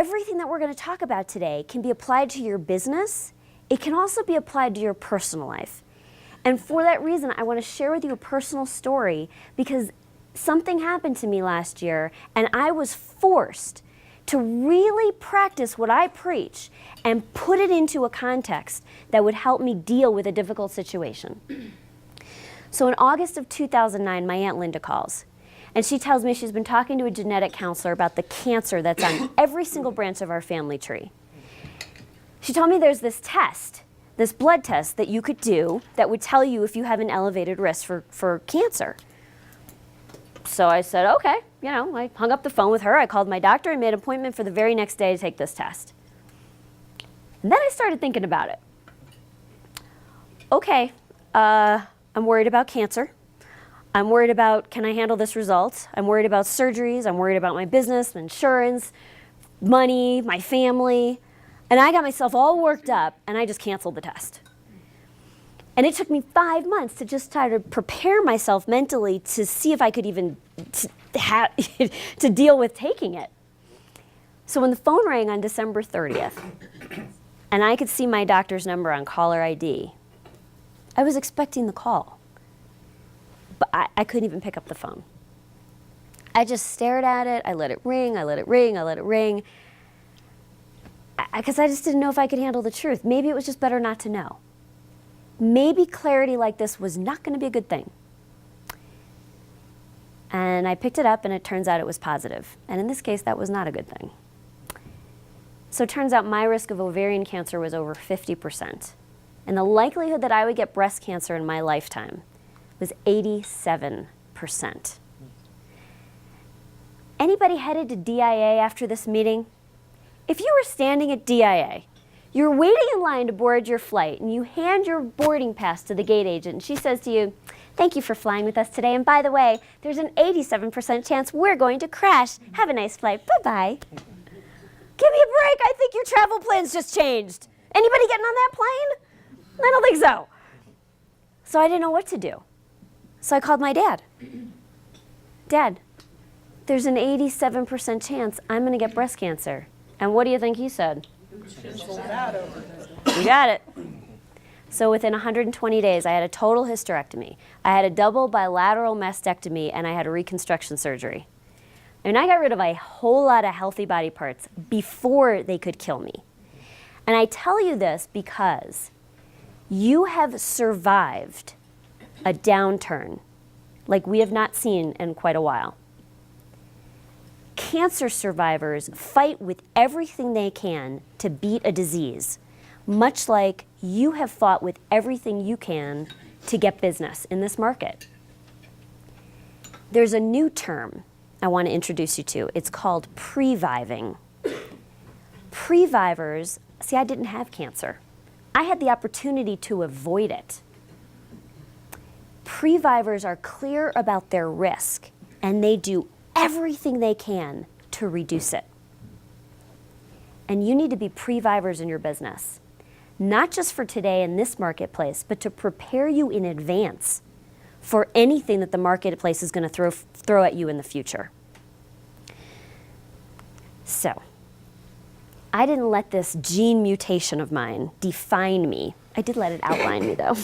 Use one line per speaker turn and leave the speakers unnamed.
everything that we're going to talk about today can be applied to your business. It can also be applied to your personal life. And for that reason, I want to share with you a personal story because something happened to me last year and I was forced to really practice what I preach and put it into a context that would help me deal with a difficult situation. So in August of 2009, my Aunt Linda calls. And she tells me she's been talking to a genetic counselor about the cancer that's on every single branch of our family tree. She told me there's this test, this blood test that you could do that would tell you if you have an elevated risk for cancer. So I said, okay, I hung up the phone with her. I called my doctor and made an appointment for the very next day to take this test. And then I started thinking about it. Okay, I'm worried about cancer. I'm worried about, can I handle this result? I'm worried about surgeries. I'm worried about my business, insurance, money, my family. And I got myself all worked up and I just canceled the test. And it took me 5 months to just try to prepare myself mentally to see if I could even to deal with taking it. So when the phone rang on December 30th and I could see my doctor's number on caller ID, I was expecting the call. But I couldn't even pick up the phone. I just stared at it. I let it ring. I let it ring. I let it ring. Because I just didn't know if I could handle the truth. Maybe it was just better not to know. Maybe clarity like this was not going to be a good thing. And I picked it up, and it turns out it was positive. And in this case, that was not a good thing. So it turns out my risk of ovarian cancer was over 50%. And the likelihood that I would get breast cancer in my lifetime was 87%. Anybody headed to DIA after this meeting? If you were standing at DIA, you're waiting in line to board your flight, and you hand your boarding pass to the gate agent, and she says to you, "Thank you for flying with us today, and by the way, there's an 87% chance we're going to crash. Have a nice flight. Bye-bye." Give me a break. I think your travel plans just changed. Anybody getting on that plane? I don't think so. So I didn't know what to do. So I called my dad. Dad, there's an 87% chance I'm going to get breast cancer. And what do you think he said? You got it. So within 120 days, I had a total hysterectomy. I had a double bilateral mastectomy, and I had a reconstruction surgery. And I got rid of a whole lot of healthy body parts before they could kill me. And I tell you this because you have survived a downturn like we have not seen in quite a while. Cancer survivors fight with everything they can to beat a disease, much like you have fought with everything you can to get business in this market. There's a new term I want to introduce you to. It's called previving. Previvors, see, I didn't have cancer. I had the opportunity to avoid it. Previvors are clear about their risk, and they do everything they can to reduce it. And you need to be previvors in your business, not just for today in this marketplace, but to prepare you in advance for anything that the marketplace is going to throw at you in the future. So, I didn't let this gene mutation of mine define me. I did let it outline me, though.